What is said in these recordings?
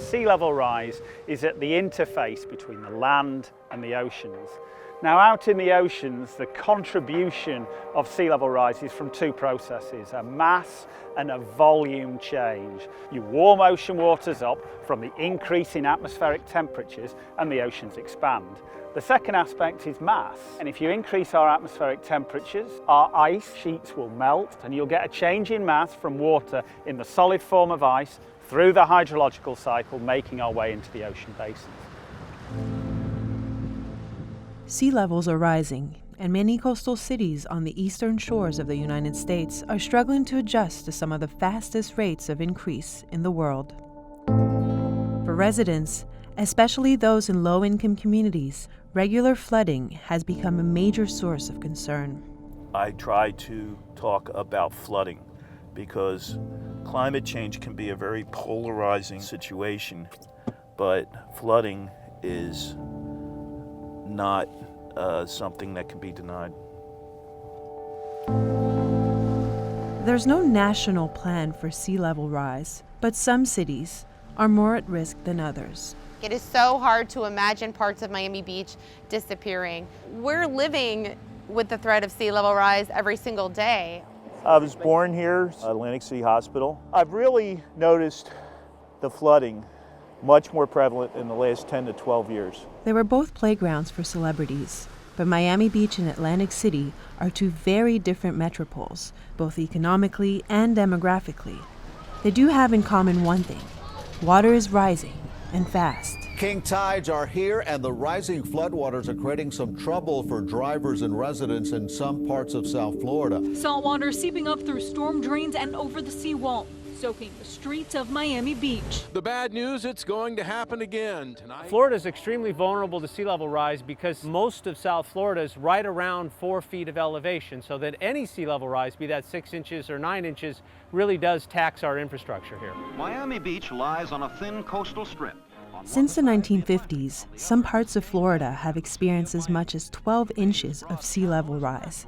sea level rise is at the interface between the land and the oceans. Now, out in the oceans, the contribution of sea level rise is from two processes, a mass and a volume change. You warm ocean waters up from the increase in atmospheric temperatures and the oceans expand. The second aspect is mass, and if you increase our atmospheric temperatures, our ice sheets will melt and you'll get a change in mass from water in the solid form of ice through the hydrological cycle, making our way into the ocean basins. Sea levels are rising, and many coastal cities on the eastern shores of the United States are struggling to adjust to some of the fastest rates of increase in the world. For residents, especially those in low-income communities, regular flooding has become a major source of concern. I try to talk about flooding because climate change can be a very polarizing situation, but flooding is not something that can be denied. There's no national plan for sea level rise, but some cities are more at risk than others. It is so hard to imagine parts of Miami Beach disappearing. We're living with the threat of sea level rise every single day. I was born here, Atlantic City Hospital. I've really noticed the flooding much more prevalent in the last 10 to 12 years. They were both playgrounds for celebrities, but Miami Beach and Atlantic City are two very different metropoles, both economically and demographically. They do have in common one thing: water is rising, and fast. King tides are here, and the rising floodwaters are creating some trouble for drivers and residents in some parts of South Florida. Saltwater seeping up through storm drains and over the seawall, soaking the streets of Miami Beach. The bad news, it's going to happen again tonight. Florida is extremely vulnerable to sea level rise because most of South Florida is right around 4 feet of elevation, so that any sea level rise, be that 6 inches or 9 inches, really does tax our infrastructure here. Miami Beach lies on a thin coastal strip. Since the 1950s, some parts of Florida have experienced as much as 12 inches of sea level rise.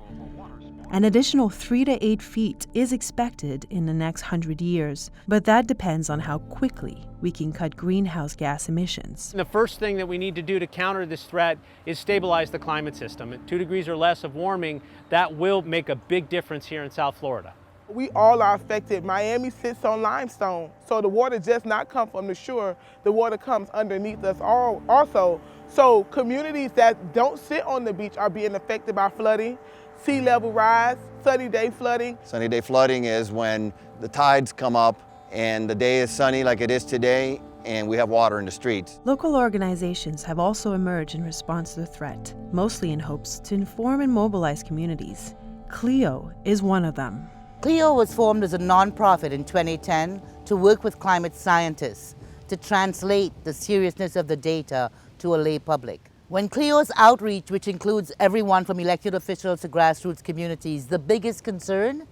An additional 3 to 8 feet is expected in the next 100 years, but that depends on how quickly we can cut greenhouse gas emissions. The first thing that we need to do to counter this threat is stabilize the climate system. At 2 degrees or less of warming, that will make a big difference here in South Florida. We all are affected. Miami sits on limestone, so the water does not come from the shore. The water comes underneath us also. So communities that don't sit on the beach are being affected by flooding, sea level rise, sunny day flooding. Sunny day flooding is when the tides come up and the day is sunny like it is today, and we have water in the streets. Local organizations have also emerged in response to the threat, mostly in hopes to inform and mobilize communities. CLEO is one of them. CLEO was formed as a nonprofit in 2010 to work with climate scientists to translate the seriousness of the data to a lay public. When CLEO's outreach, which includes everyone from elected officials to grassroots communities, the biggest concern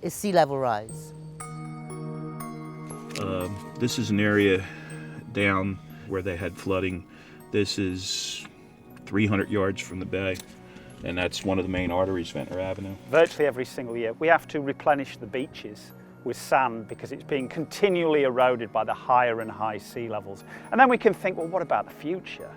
is sea level rise. This is an area down where they had flooding. This is 300 yards from the bay, and that's one of the main arteries, Ventnor Avenue. Virtually every single year, we have to replenish the beaches with sand because it's being continually eroded by the higher and higher sea levels. And then we can think, well, what about the future?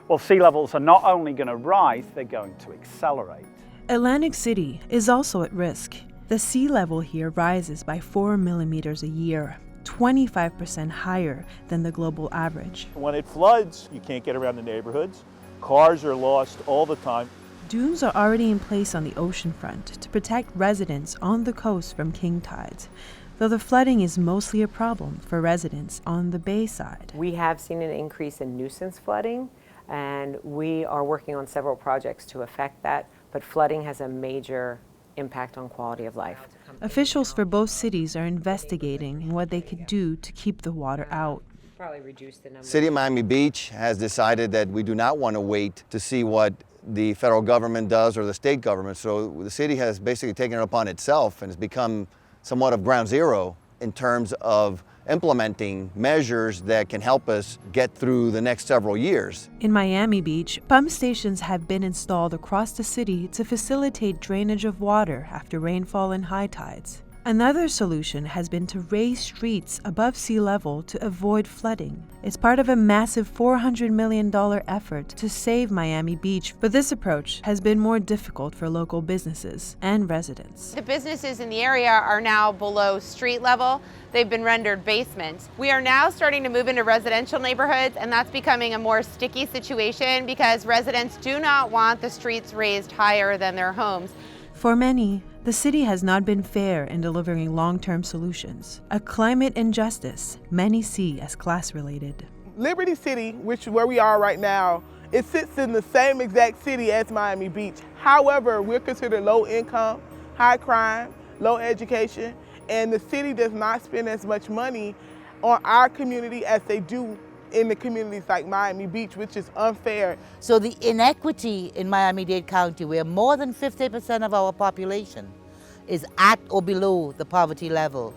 Well, sea levels are not only going to rise, they're going to accelerate. Atlantic City is also at risk. The sea level here rises by 4 millimeters a year, 25% higher than the global average. When it floods, you can't get around the neighborhoods. Cars are lost all the time. Dunes are already in place on the oceanfront to protect residents on the coast from king tides, though the flooding is mostly a problem for residents on the bay side. We have seen an increase in nuisance flooding, and we are working on several projects to affect that, but flooding has a major impact on quality of life. Officials for both cities are investigating what they could do to keep the water out. Probably reduce the number. City of Miami Beach has decided that we do not want to wait to see what the federal government does or the state government. So the city has basically taken it upon itself and has become somewhat of ground zero in terms of implementing measures that can help us get through the next several years. In Miami Beach, pump stations have been installed across the city to facilitate drainage of water after rainfall and high tides. Another solution has been to raise streets above sea level to avoid flooding. It's part of a massive $400 million effort to save Miami Beach, but this approach has been more difficult for local businesses and residents. The businesses in the area are now below street level. They've been rendered basements. We are now starting to move into residential neighborhoods, and that's becoming a more sticky situation because residents do not want the streets raised higher than their homes. For many, the city has not been fair in delivering long-term solutions, a climate injustice many see as class-related. Liberty City, which is where we are right now, it sits in the same exact city as Miami Beach. However, we're considered low income, high crime, low education, and the city does not spend as much money on our community as they do in the communities like Miami Beach, which is unfair. So the inequity in Miami-Dade County, where more than 50% of our population is at or below the poverty level,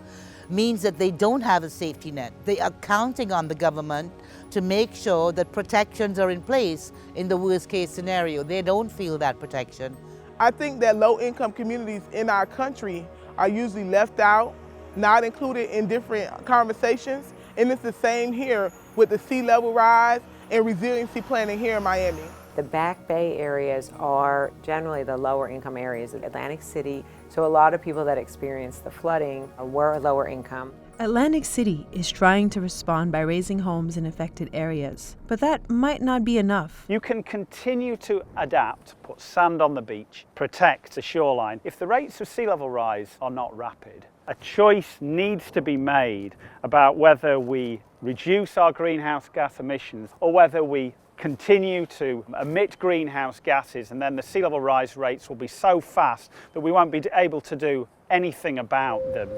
means that they don't have a safety net. They are counting on the government to make sure that protections are in place in the worst case scenario. They don't feel that protection. I think that low-income communities in our country are usually left out, not included in different conversations, and it's the same here with the sea level rise and resiliency planning here in Miami. The Back Bay areas are generally the lower income areas of Atlantic City, so a lot of people that experience the flooding were lower income. Atlantic City is trying to respond by raising homes in affected areas, but that might not be enough. You can continue to adapt, put sand on the beach, protect the shoreline. If the rates of sea level rise are not rapid, a choice needs to be made about whether we reduce our greenhouse gas emissions or whether we continue to emit greenhouse gases, and then the sea level rise rates will be so fast that we won't be able to do anything about them.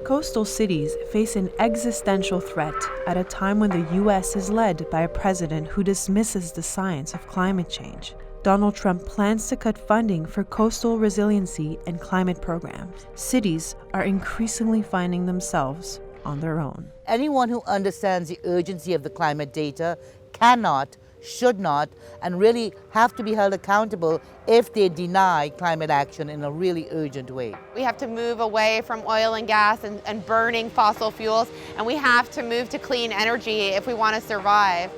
Coastal cities face an existential threat at a time when the U.S. is led by a president who dismisses the science of climate change. Donald Trump plans to cut funding for coastal resiliency and climate programs. Cities are increasingly finding themselves on their own. Anyone who understands the urgency of the climate data cannot, should not, and really have to be held accountable if they deny climate action in a really urgent way. We have to move away from oil and gas and burning fossil fuels, and we have to move to clean energy if we want to survive.